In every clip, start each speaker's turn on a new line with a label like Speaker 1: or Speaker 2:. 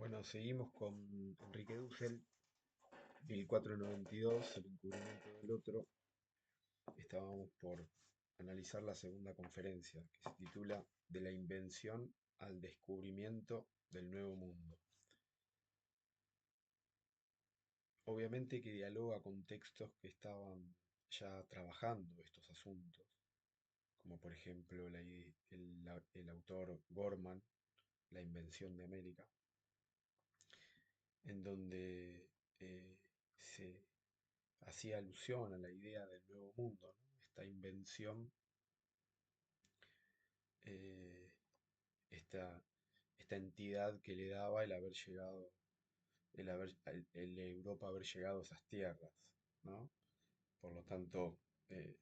Speaker 1: Bueno, seguimos con Enrique Dussel, 1492, el encubrimiento del otro. Estábamos por analizar la segunda conferencia, que se titula De la invención al descubrimiento del nuevo mundo. Obviamente que dialoga con textos que estaban ya trabajando estos asuntos, como por ejemplo el autor Gorman, La invención de América, en donde se hacía alusión a la idea del nuevo mundo, ¿no? Esta invención, eh, esta, esta entidad que le daba el haber llegado, el Europa haber llegado a esas tierras, ¿no? Por lo tanto, eh,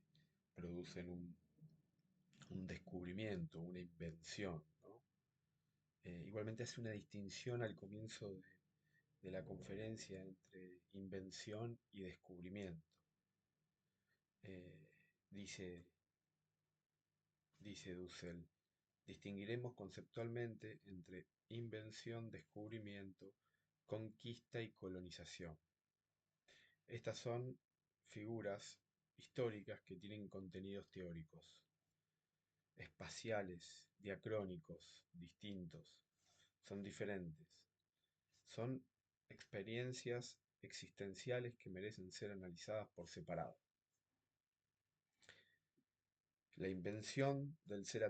Speaker 1: producen un descubrimiento, una invención, ¿no? Igualmente hace una distinción al comienzo de la conferencia entre invención y descubrimiento. Eh, dice, dice Dussel, distinguiremos conceptualmente entre invención, descubrimiento, conquista y colonización. Estas son figuras históricas que tienen contenidos teóricos, espaciales, diacrónicos, distintos, son diferentes. Son experiencias existenciales que merecen ser analizadas por separado. La invención del ser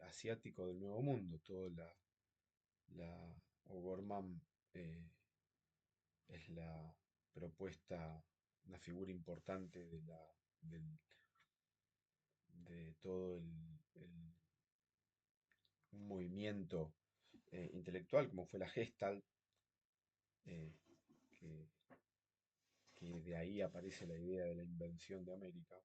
Speaker 1: asiático del Nuevo Mundo, toda la O'Gorman eh, es la propuesta, una figura importante de todo un movimiento intelectual como fue la Gestalt, eh, que, que de ahí aparece la idea de la invención de América.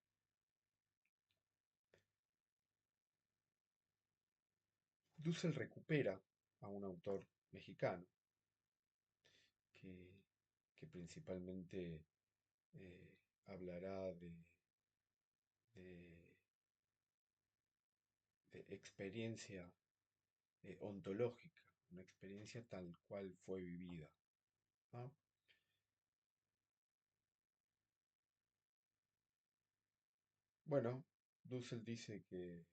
Speaker 1: Dussel recupera a un autor mexicano que, que principalmente hablará de, de experiencia ontológica, una experiencia tal cual fue vivida, ¿no? Bueno, Dussel dice que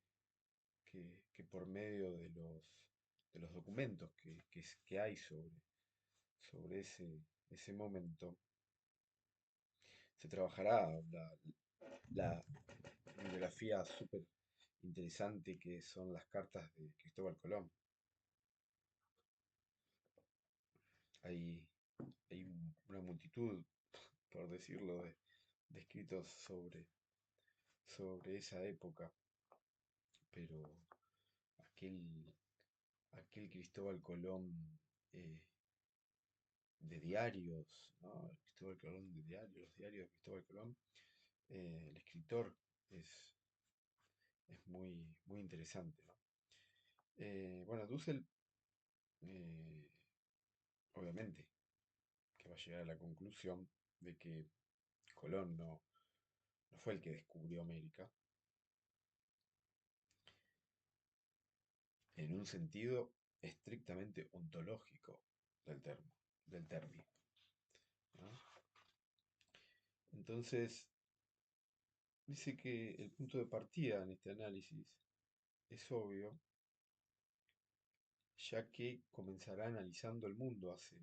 Speaker 1: por medio de los documentos que hay sobre ese momento, se trabajará la bibliografía súper interesante que son las cartas de Cristóbal Colón. Hay, hay una multitud, por decirlo, de escritos sobre esa época, pero aquel, aquel Cristóbal Colón eh, de diarios, ¿no? Cristóbal Colón de diarios, los diarios de Cristóbal Colón, el escritor es muy interesante, ¿no? Bueno, Dussel, eh, obviamente, que va a llegar a la conclusión de que Colón no fue el que descubrió América, en un sentido estrictamente ontológico del término, ¿no? Entonces, dice que el punto de partida en este análisis es obvio, ya que comenzará analizando el mundo hacia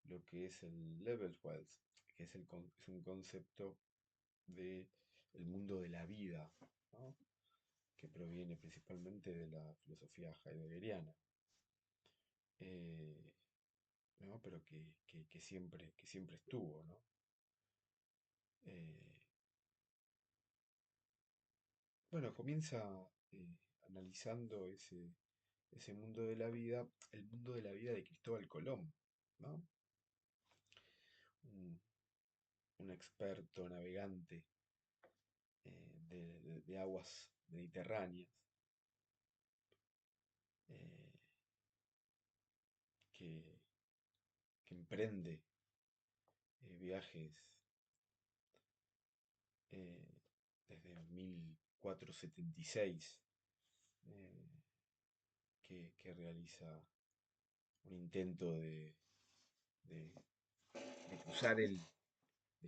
Speaker 1: lo que es el Level Wealth, que es un concepto de el mundo de la vida, ¿no? Que proviene principalmente de la filosofía heideggeriana, eh, ¿no? Pero que siempre estuvo, ¿no? Eh, bueno, comienza analizando ese mundo de la vida, el mundo de la vida de Cristóbal Colón, ¿no? Un, un experto navegante de aguas mediterráneas, eh, que, que emprende viajes eh, desde 1476, eh, que realiza un intento de- de cruzar de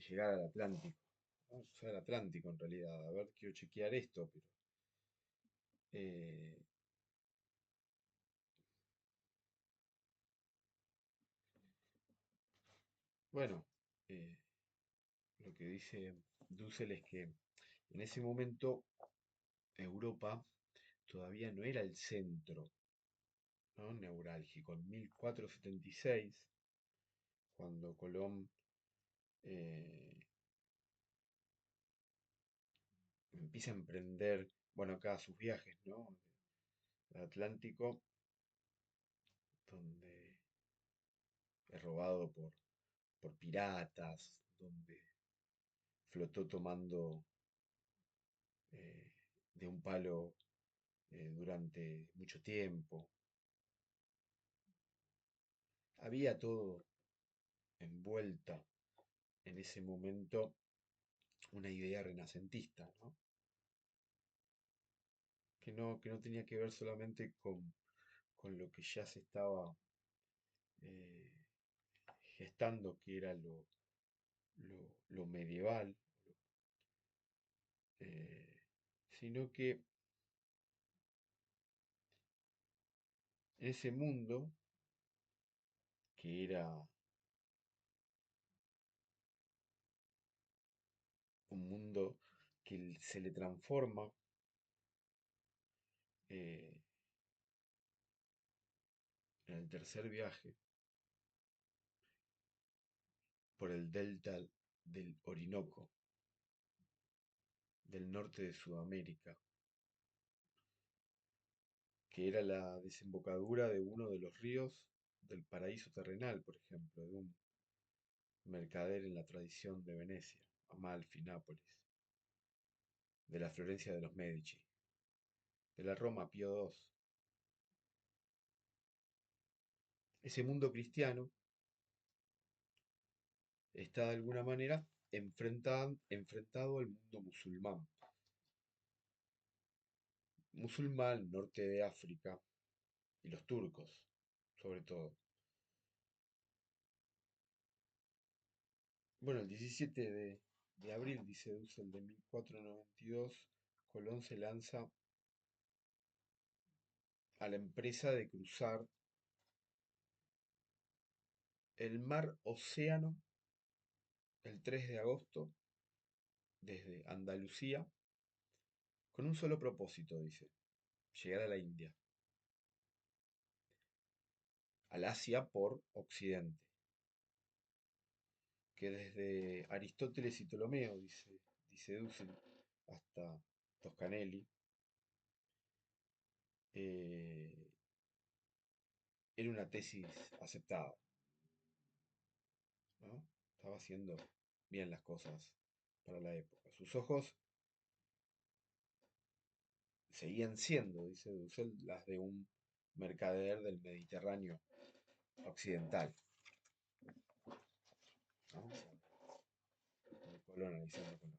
Speaker 1: llegar al Atlántico, ¿no? Cruzar el Atlántico en realidad. A ver, quiero chequear esto, pero eh, bueno, eh, lo que dice Dussel es que en ese momento Europa todavía no era el centro, ¿no? Neurálgico. En 1476, cuando Colón eh, empieza a emprender, bueno, acá sus viajes, ¿no? Al Atlántico, donde es robado por piratas, donde flotó tomando eh, de un palo durante mucho tiempo. Había todo envuelta en ese momento una idea renacentista, ¿no? Que no tenía que ver solamente con lo que ya se estaba eh, gestando, que era lo medieval, eh, sino que en ese mundo, que era un mundo que se le transforma eh, en el tercer viaje por el delta del Orinoco, del norte de Sudamérica, que era la desembocadura de uno de los ríos del paraíso terrenal, por ejemplo, de un mercader en la tradición de Venecia, Amalfi, Nápoles, de la Florencia de los Medici, de la Roma Pío II. Ese mundo cristiano está de alguna manera enfrentado al mundo musulmán. Musulmán, norte de África, y los turcos, sobre todo. Bueno, el 17 de abril, dice Dussel, de 1492, Colón se lanza a la empresa de cruzar el mar Océano el 3 de agosto desde Andalucía con un solo propósito, dice, llegar a la India, al Asia por Occidente, que desde Aristóteles y Ptolomeo, dice Dussel, hasta Toscanelli, eh, era una tesis aceptada, ¿no? Estaba haciendo bien las cosas para la época. Sus ojos seguían siendo, dice Dussel, las de un mercader del Mediterráneo occidental, ¿no? De Colón, analizando Colón.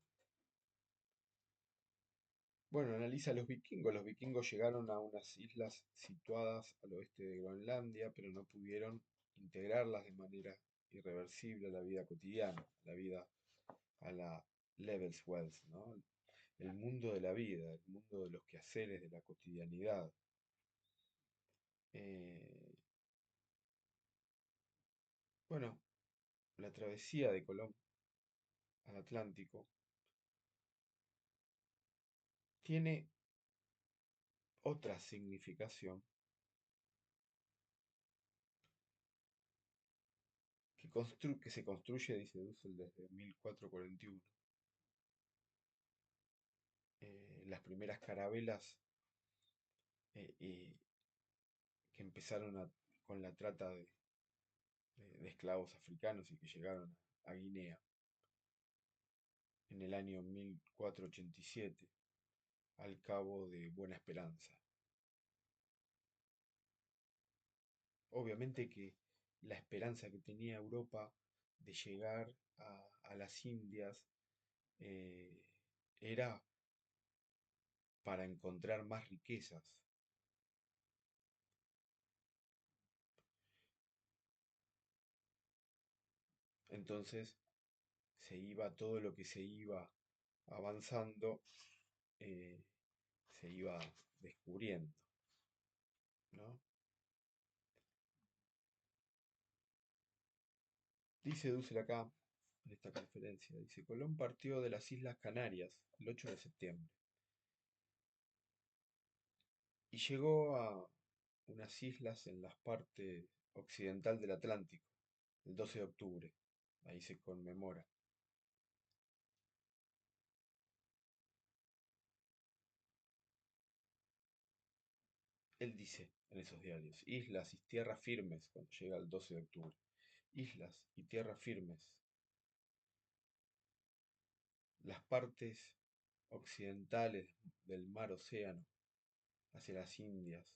Speaker 1: Bueno, analiza a los vikingos. Los vikingos llegaron a unas islas situadas al oeste de Groenlandia, pero no pudieron integrarlas de manera irreversible a la vida cotidiana, a la vida, a la Levelswelt, ¿no? El mundo de la vida, el mundo de los quehaceres, de la cotidianidad. Eh, bueno, la travesía de Colón al Atlántico tiene otra significación que se construye, dice Dussel, desde 1441. Las primeras carabelas eh, que empezaron con la trata de esclavos africanos y que llegaron a Guinea en el año 1487 al cabo de Buena Esperanza. Obviamente que la esperanza que tenía Europa de llegar a las Indias eh, era para encontrar más riquezas. Entonces se iba todo lo que se iba avanzando, eh, se iba descubriendo, ¿no? Dice Dussel acá, en esta conferencia, dice, Colón partió de las Islas Canarias el 8 de septiembre y llegó a unas islas en la parte occidental del Atlántico el 12 de octubre. Ahí se conmemora. Él dice en esos diarios, islas y tierras firmes, cuando llega el 12 de octubre, islas y tierras firmes, las partes occidentales del mar Océano hacia las Indias.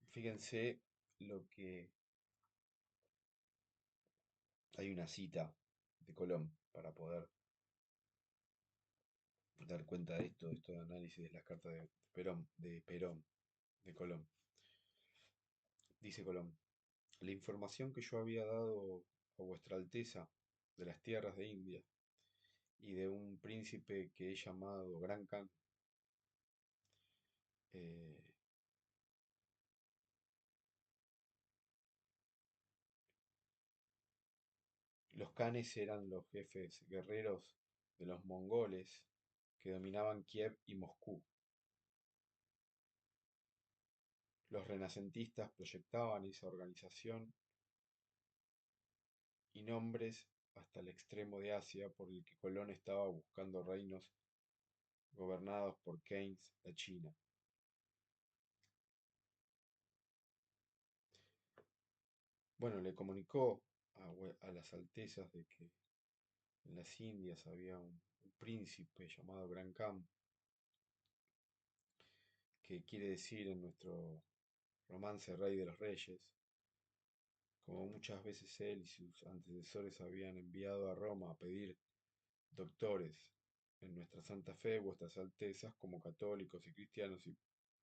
Speaker 1: Fíjense lo que hay una cita de Colón para poder dar cuenta de esto de análisis de las cartas de Colón. Dice Colón, la información que yo había dado a vuestra Alteza de las tierras de India y de un príncipe que he llamado Gran Khan, eh, los Khanes eran los jefes guerreros de los mongoles que dominaban Kiev y Moscú. Los renacentistas proyectaban esa organización y nombres hasta el extremo de Asia por el que Colón estaba buscando reinos gobernados por Keynes a China. Bueno, le comunicó a las altezas de que en las Indias había un príncipe llamado Gran Khan, que quiere decir en nuestro romance Rey de los Reyes, como muchas veces él y sus antecesores habían enviado a Roma a pedir doctores en nuestra Santa Fe, vuestras altezas, como católicos y cristianos y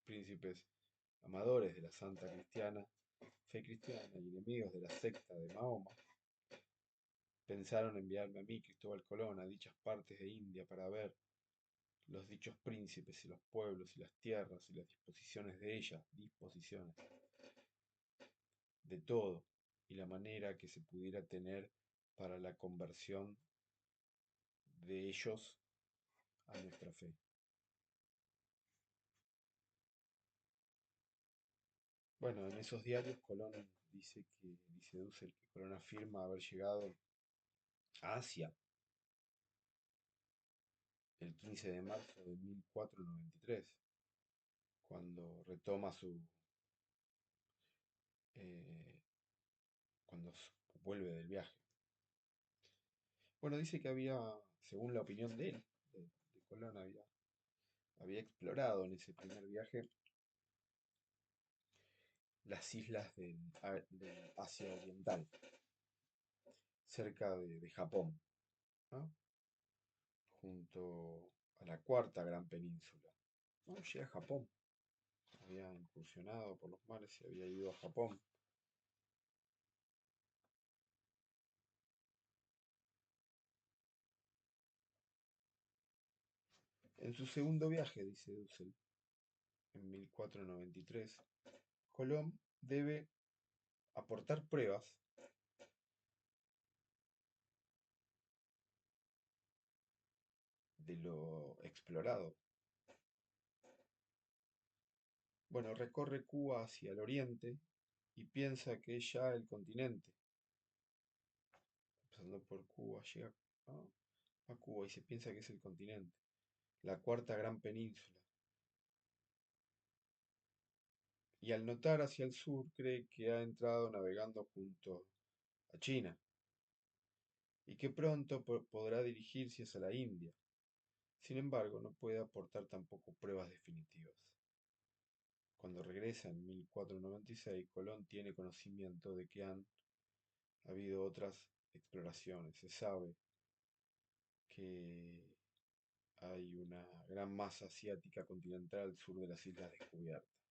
Speaker 1: príncipes amadores de la Santa Cristiana, fe cristiana y enemigos de la secta de Mahoma, pensaron enviarme a mí, Cristóbal Colón, a dichas partes de India para ver los dichos príncipes y los pueblos y las tierras y las disposiciones de ellas, disposiciones de todo, y la manera que se pudiera tener para la conversión de ellos a nuestra fe. Bueno, en esos diarios Colón dice Dussel que Colón afirma haber llegado a Asia el 15 de marzo de 1493, cuando retoma eh, vuelve del viaje. Bueno, dice que había, según la opinión de él, de Colón, había explorado en ese primer viaje las islas del Asia Oriental, cerca de Japón, ¿no? Junto a la cuarta gran península. No, llega a Japón, había incursionado por los mares y había ido a Japón. En su segundo viaje, dice Dussel, en 1493, Colón debe aportar pruebas de lo explorado. Bueno, recorre Cuba hacia el oriente y piensa que es ya el continente. Pasando por Cuba, llega a Cuba y se piensa que es el continente, la cuarta gran península. Y al notar hacia el sur, cree que ha entrado navegando junto a China y que pronto podrá dirigirse hacia la India. Sin embargo, no puede aportar tampoco pruebas definitivas. Cuando regresa en 1496, Colón tiene conocimiento de que han habido otras exploraciones. Se sabe que hay una gran masa asiática continental al sur de las islas descubiertas.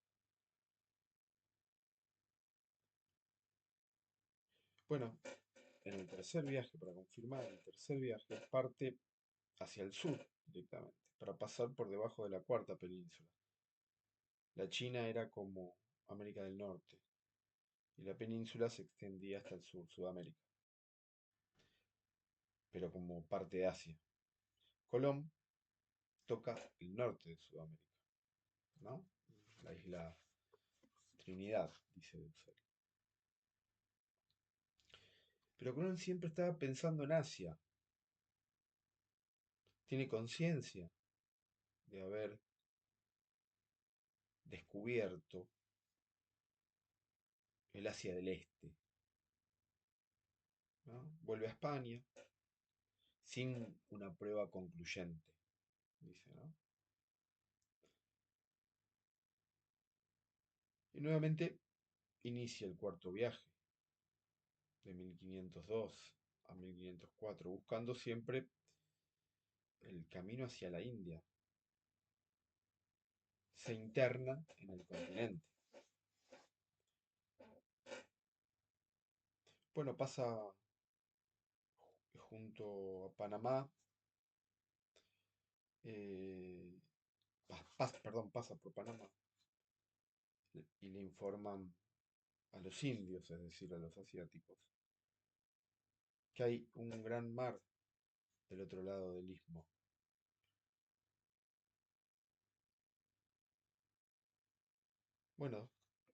Speaker 1: Bueno, en el tercer viaje, para confirmar, el tercer viaje parte hacia el sur directamente, para pasar por debajo de la cuarta península. La China era como América del Norte y la península se extendía hasta el sur, Sudamérica, pero como parte de Asia. Colón toca el norte de Sudamérica, ¿no? La isla Trinidad, dice Dussel. Pero Colón siempre estaba pensando en Asia. Tiene conciencia de haber descubierto el Asia del Este, ¿no? Vuelve a España sin una prueba concluyente, dice, ¿no? Y nuevamente inicia el cuarto viaje, de 1502 a 1504, buscando siempre el camino hacia la India. Se interna en el continente. Bueno, pasa junto a Panamá, eh, perdón, pasa por Panamá y le informan a los indios, es decir, a los asiáticos, que hay un gran mar del otro lado del istmo. Bueno,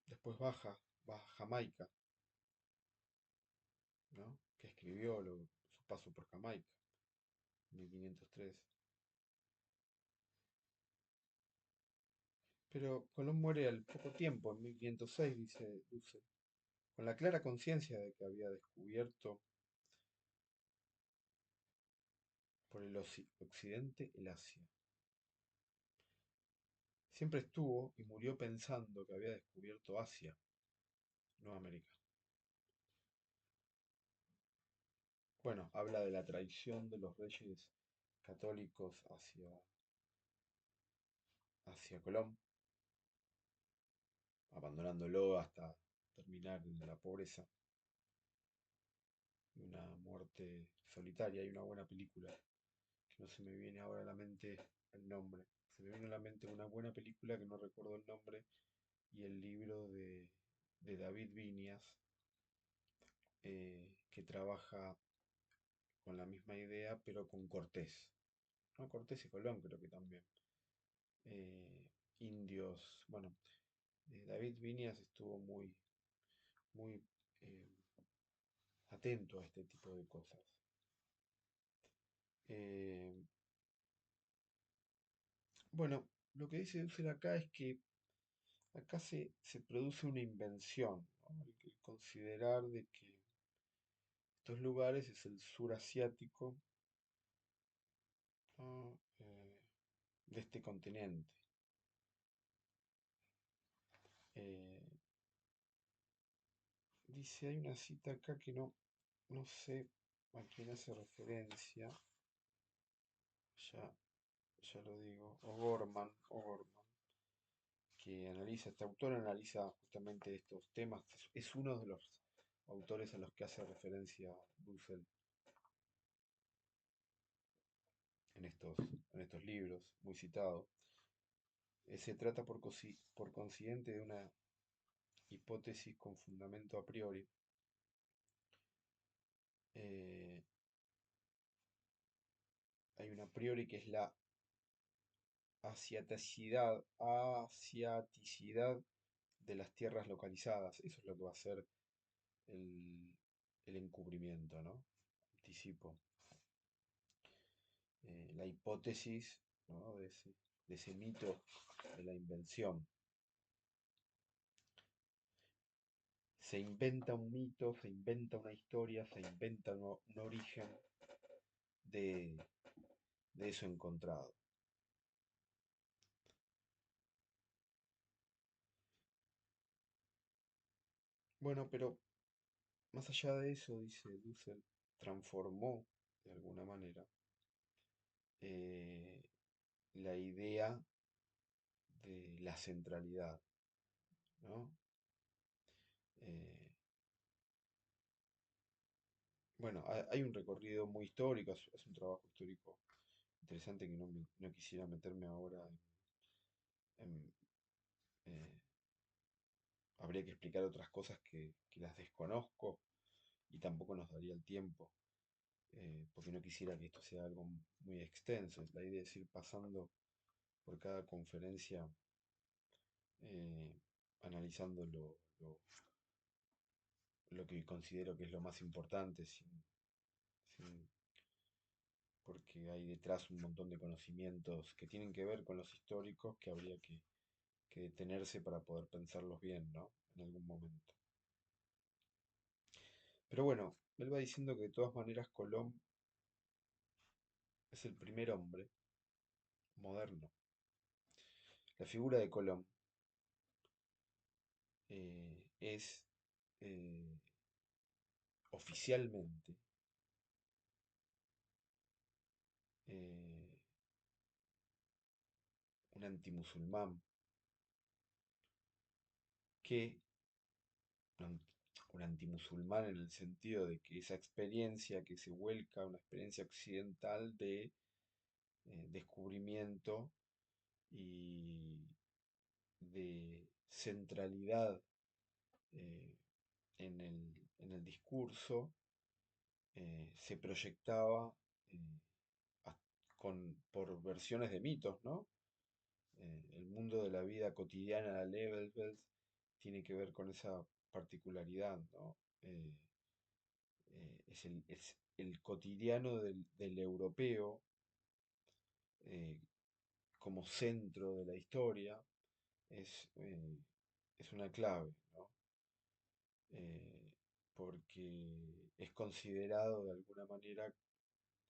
Speaker 1: después baja a Jamaica, ¿no? Que escribió su paso por Jamaica, en 1503. Pero Colón muere al poco tiempo, en 1506, dice Dussel, con la clara conciencia de que había descubierto por el occidente el Asia. Siempre estuvo y murió pensando que había descubierto Asia, no América. Bueno, habla de la traición de los reyes católicos hacia Colón, abandonándolo hasta terminar en la pobreza y una muerte solitaria. Hay una buena película, que no se me viene ahora a la mente el nombre. Se me viene a la mente una buena película que no recuerdo el nombre y el libro de David Viñas, que trabaja con la misma idea, pero con Cortés. ¿No? Cortés y Colón creo que también. Indios, bueno, David Viñas estuvo muy eh, atento a este tipo de cosas. Eh, bueno, lo que dice Dussel acá es que acá se produce una invención, ¿no? El considerar de que estos lugares es el sur asiático, ¿no? De este continente. Eh, Dice, hay una cita acá que no sé a quién hace referencia, ya, ya lo digo, O'Gorman, que analiza, este autor analiza justamente estos temas, es uno de los autores a los que hace referencia Dussel en estos libros, muy citado. Se trata por consiguiente de una hipótesis con fundamento a priori, eh, hay una a priori que es la asiaticidad de las tierras localizadas. Eso es lo que va a ser el, el encubrimiento, ¿no? Anticipo. La hipótesis, ¿no? De ese mito de la invención. Se inventa un mito, se inventa una historia, se inventa un origen de, de eso encontrado. Bueno, pero más allá de eso, dice Dussel, transformó de alguna manera la idea de la centralidad, ¿no? Eh, bueno, hay un recorrido muy histórico, es un trabajo histórico interesante que no quisiera meterme ahora en- eh, habría que explicar otras cosas que las desconozco y tampoco nos daría el tiempo, porque no quisiera que esto sea algo muy extenso. La idea es ir pasando por cada conferencia, eh, analizando lo que considero que es lo más importante, sin- porque hay detrás un montón de conocimientos que tienen que ver con los históricos que habría que detenerse para poder pensarlos bien, ¿no? En algún momento. Pero bueno, él va diciendo que de todas maneras Colón es el primer hombre moderno. La figura de Colón es eh, oficialmente eh, un antimusulmán que, un, un antimusulmán en el sentido de que esa experiencia que se vuelca, una experiencia occidental de descubrimiento y de centralidad eh, en el discurso, se proyectaba eh, a- por versiones de mitos, ¿no? El mundo de la vida cotidiana de Levelfeld tiene que ver con esa particularidad, ¿no? Es el cotidiano del europeo eh, como centro de la historia, es, eh, es una clave, ¿no? Eh, porque es considerado de alguna manera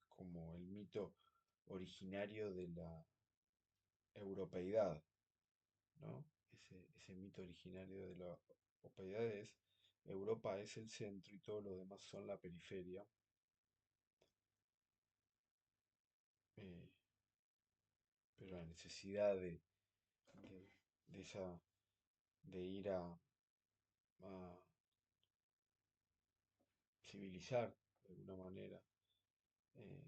Speaker 1: como el mito originario de la europeidad, ¿no? Ese mito originario de la europeidad es Europa es el centro y todo lo demás son la periferia, eh, pero la necesidad de, de esa, de ir a civilizar de alguna manera eh,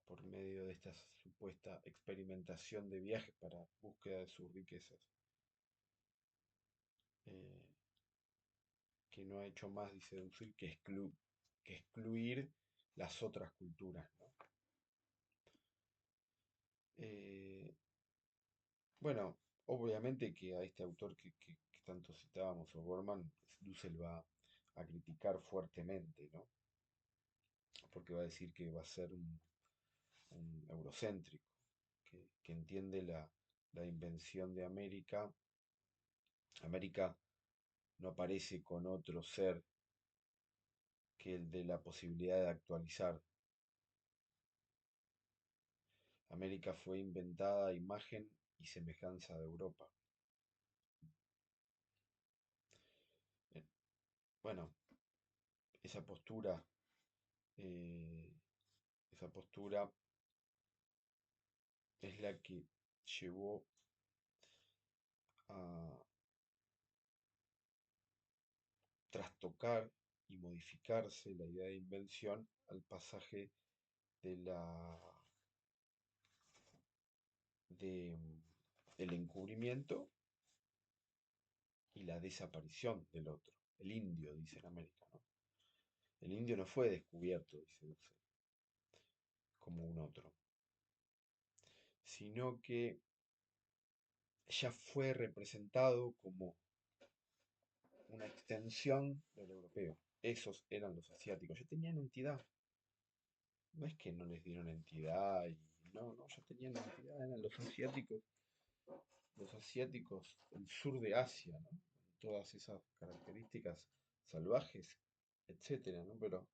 Speaker 1: por medio de esta supuesta experimentación de viajes para búsqueda de sus riquezas, eh, que no ha hecho más, dice Dussel, que excluir las otras culturas, ¿no? Eh, bueno, obviamente que a este autor que tanto citábamos, O'Gorman, Dussel va a criticar fuertemente, ¿no? Porque va a decir que va a ser un eurocéntrico, que entiende la invención de América. América no aparece con otro ser que el de la posibilidad de actualizar. América fue inventada a imagen y semejanza de Europa. Eh, Bueno, esa postura, eh, esa postura es la que llevó a trastocar y modificarse la idea de invención al pasaje de de, mm, el encubrimiento y la desaparición del otro. El indio, dice en América, ¿no? El indio no fue descubierto, dice Dussel, como un otro, sino que ya fue representado como una extensión del europeo. Esos eran los asiáticos, ya tenían entidad. No es que no les dieron entidad y no, ya tenían entidad, eran los asiáticos del sur de Asia, ¿no? Todas esas características salvajes, etcétera, ¿no? Pero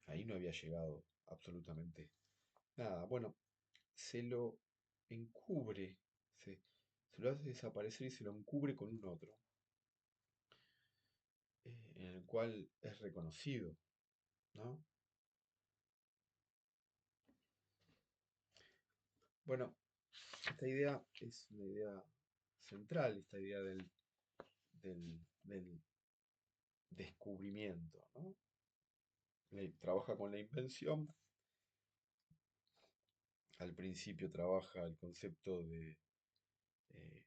Speaker 1: ahí no había llegado absolutamente nada. Bueno, se lo encubre, se lo hace desaparecer y se lo encubre con un otro, en el cual es reconocido, ¿no? Bueno, esta idea es una idea central, esta idea del descubrimiento, ¿no? Trabaja con la invención, al principio trabaja el concepto de, eh,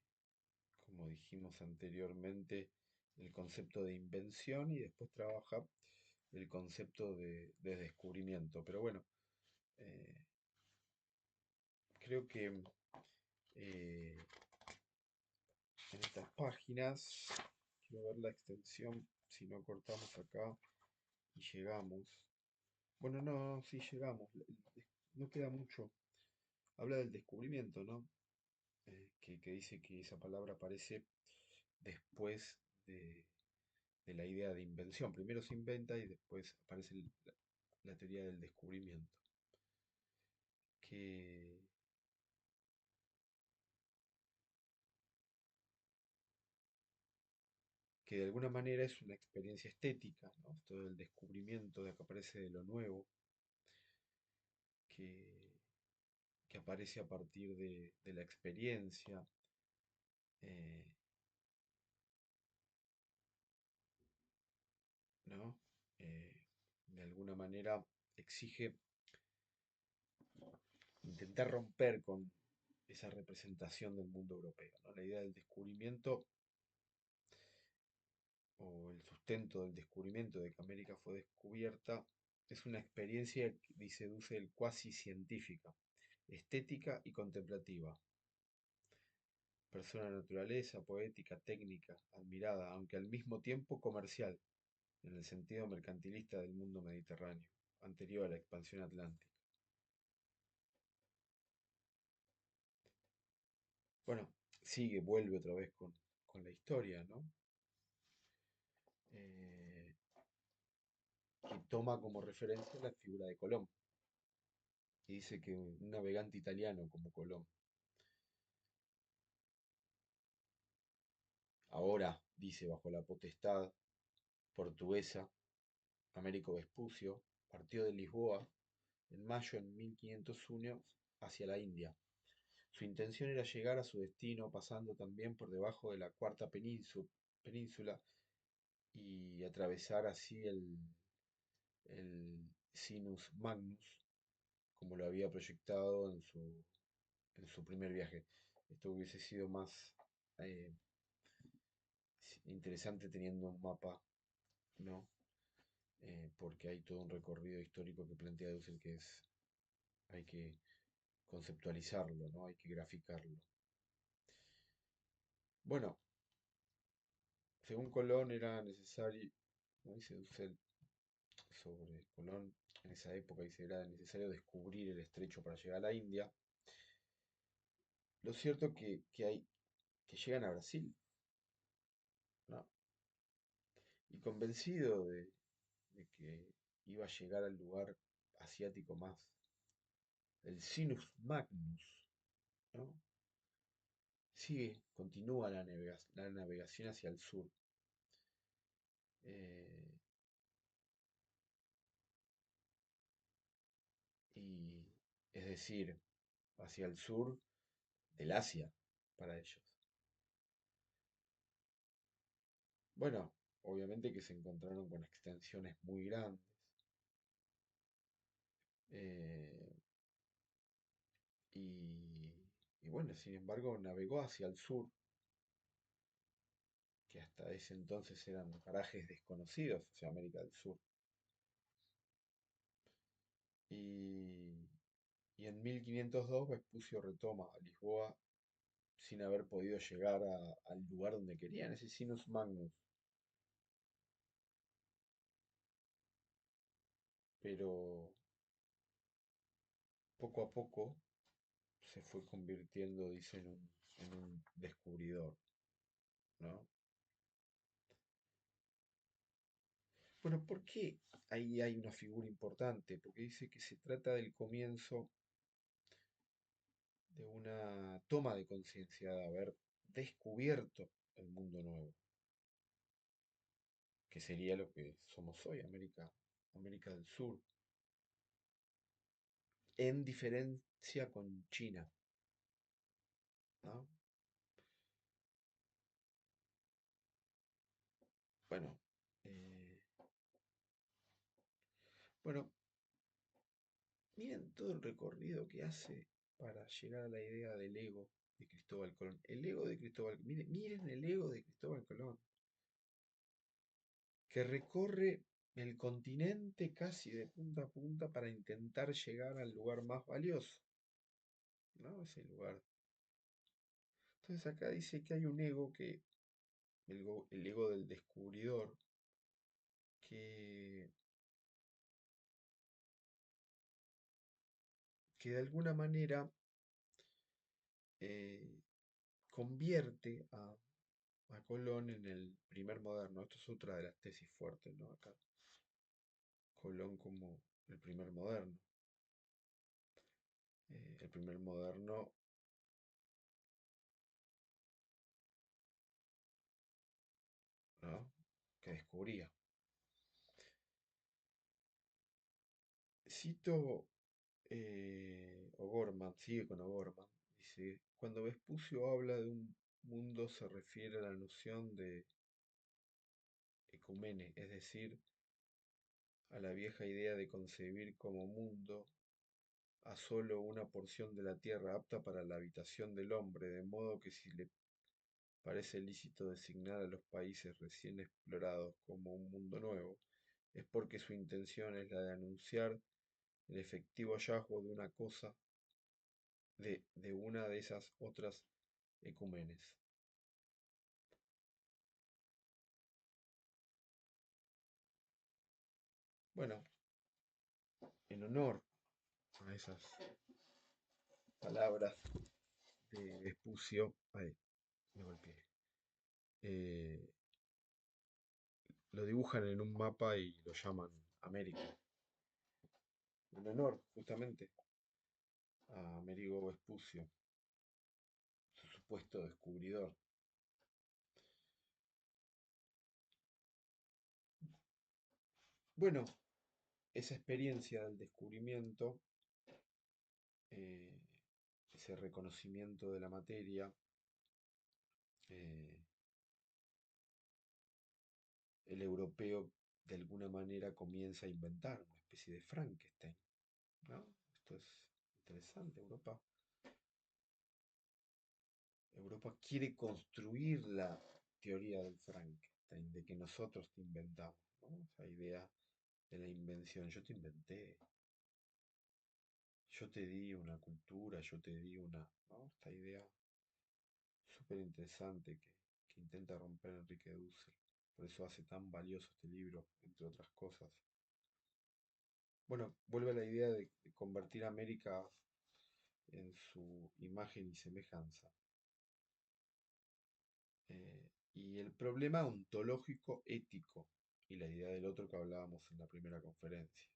Speaker 1: como dijimos anteriormente, el concepto de invención y después trabaja el concepto de descubrimiento. Pero bueno, eh, creo que eh, en estas páginas, quiero ver la extensión, si no cortamos acá y llegamos. Bueno, no, sí llegamos, no queda mucho. Habla del descubrimiento, ¿no? Que dice que esa palabra aparece después de la idea de invención. Primero se inventa y después aparece la teoría del descubrimiento. Que, que de alguna manera es una experiencia estética, ¿no? Todo el descubrimiento de que aparece de lo nuevo, que, que aparece a partir de la experiencia, eh, ¿no? De alguna manera exige intentar romper con esa representación del mundo europeo, ¿no? La idea del descubrimiento o el sustento del descubrimiento de que América fue descubierta es una experiencia que seduce el cuasi científica, estética y contemplativa, persona de naturaleza, poética, técnica, admirada, aunque al mismo tiempo comercial, en el sentido mercantilista del mundo mediterráneo, anterior a la expansión atlántica. Bueno, sigue, vuelve otra vez con la historia, ¿no? Eh, que toma como referencia la figura de Colón. Y dice que un navegante italiano como Colón, ahora, dice, bajo la potestad portuguesa, Américo Vespucio, partió de Lisboa en mayo de 1501 hacia la India. Su intención era llegar a su destino pasando también por debajo de la cuarta península y atravesar así el Sinus Magnus, como lo había proyectado en su primer viaje. Esto hubiese sido más eh, interesante teniendo un mapa, ¿no? Porque hay todo un recorrido histórico que plantea Dussel que hay que conceptualizarlo, ¿no? Hay que graficarlo. Bueno, según Colón era necesario, como dice Dussel sobre Colón, en esa época dice era necesario descubrir el estrecho para llegar a la India. Lo cierto que llegan a Brasil, ¿no? Y convencido de que iba a llegar al lugar asiático más, el Sinus Magnus, ¿no? Sigue, continúa la navegación hacia el sur. eh, y es decir, hacia el sur del Asia para ellos. Bueno, obviamente que se encontraron con extensiones muy grandes. eh, y, y bueno, sin embargo, navegó hacia el sur, que hasta ese entonces eran parajes desconocidos, o sea, América del Sur. Y, y en 1502 Vespucio retoma a Lisboa sin haber podido llegar al lugar donde querían, ese Sinus Magnus. Pero poco a poco se fue convirtiendo, dice, en un descubridor, ¿no? Bueno, ¿por qué ahí hay una figura importante? Porque dice que se trata del comienzo de una toma de conciencia de haber descubierto el mundo nuevo, que sería lo que somos hoy, América del Sur, en diferencia con China. ¿no? Bueno, eh, bueno, miren todo el recorrido que hace para llegar a la idea del ego de Cristóbal Colón. El ego de Cristóbal, miren el ego de Cristóbal Colón, que recorre el continente casi de punta a punta para intentar llegar al lugar más valioso, ¿no? Ese lugar. Entonces acá dice que hay un ego el ego del descubridor, que, que de alguna manera eh, convierte a Colón en el primer moderno. Esto es otra de las tesis fuertes, ¿no? Acá, Colón como el primer moderno. El primer moderno, ¿no? Que descubría. Cito O'Gorman, sigue con O'Gorman, dice, cuando Vespucio habla de un mundo se refiere a la noción de ecumene, es decir, a la vieja idea de concebir como mundo a solo una porción de la tierra apta para la habitación del hombre, de modo que si le parece lícito designar a los países recién explorados como un mundo nuevo, es porque su intención es la de anunciar el efectivo hallazgo de una cosa, de una de esas otras ecúmenes. Bueno, en honor a esas palabras de Vespucio, ay, me golpeé, eh, lo dibujan en un mapa y lo llaman América, en honor justamente a Amerigo Vespucio, su supuesto descubridor. Bueno, esa experiencia del descubrimiento, eh, ese reconocimiento de la materia, eh, el europeo de alguna manera comienza a inventar una especie de Frankenstein, ¿no? Esto es interesante. Europa quiere construir la teoría del Frankenstein, de que nosotros te inventamos, ¿no? Esa idea de la invención. Yo te inventé, yo te di una cultura, yo te di una, ¿no? Esta idea súper interesante que intenta romper Enrique Dussel. Por eso hace tan valioso este libro, entre otras cosas. Bueno, vuelve a la idea de convertir a América en su imagen y semejanza. Y el problema ontológico ético y la idea del otro que hablábamos en la primera conferencia,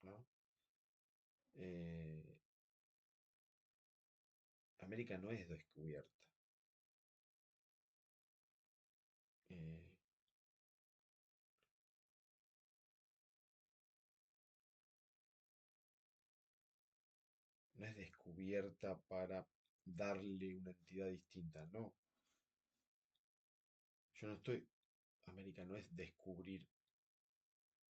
Speaker 1: ¿no? Eh, América no es descubierta, eh, no es descubierta para darle una entidad distinta, no. Yo no estoy, América no es descubrir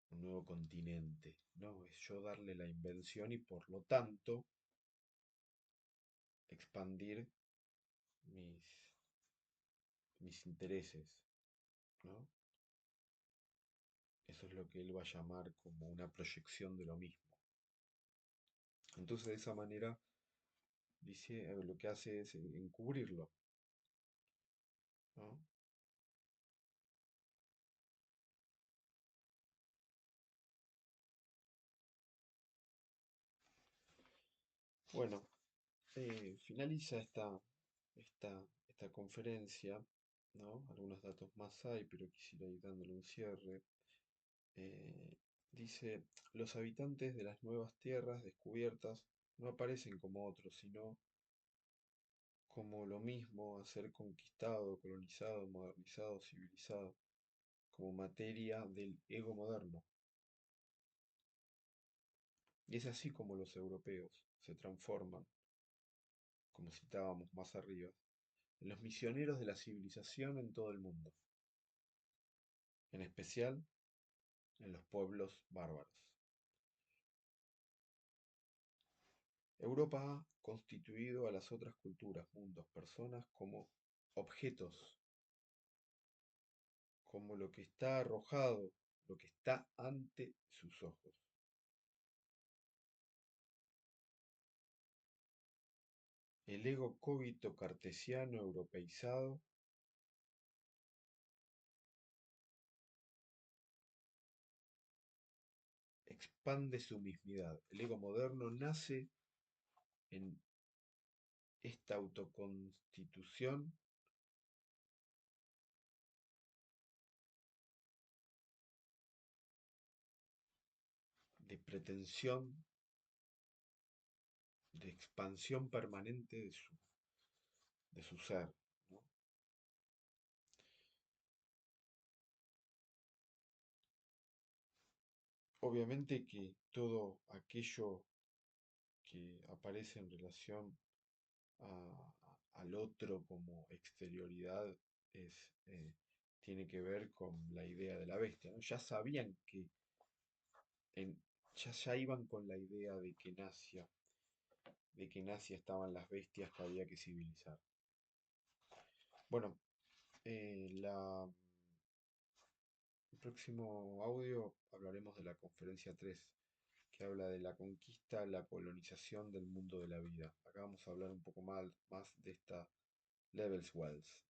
Speaker 1: un nuevo continente, no, es yo darle la invención y por lo tanto expandir mis, mis intereses, ¿no? Eso es lo que él va a llamar como una proyección de lo mismo. Entonces, de esa manera, dice, lo que hace es encubrirlo, ¿no? Bueno, finaliza esta conferencia, ¿no? Algunos datos más hay, pero quisiera ir dándole un cierre. Eh, Dice, los habitantes de las nuevas tierras descubiertas no aparecen como otros, sino como lo mismo a ser conquistado, colonizado, modernizado, civilizado, como materia del ego moderno. Y es así como los europeos se transforman, como citábamos más arriba, en los misioneros de la civilización en todo el mundo, en especial en los pueblos bárbaros. Europa ha constituido a las otras culturas, mundos, personas como objetos, como lo que está arrojado, lo que está ante sus ojos. El ego cogito cartesiano europeizado expande su mismidad. El ego moderno nace en esta autoconstitución de pretensión, de expansión permanente de su ser, ¿no? Obviamente que todo aquello que aparece en relación al otro como exterioridad es, tiene que ver con la idea de la bestia, ¿no? Ya sabían que en- ya iban con la idea de que en Asia estaban las bestias que había que civilizar. Bueno, el próximo audio hablaremos de la conferencia 3 que habla de la conquista, la colonización del mundo de la vida. Acá vamos a hablar un poco más de esta Levels Wells.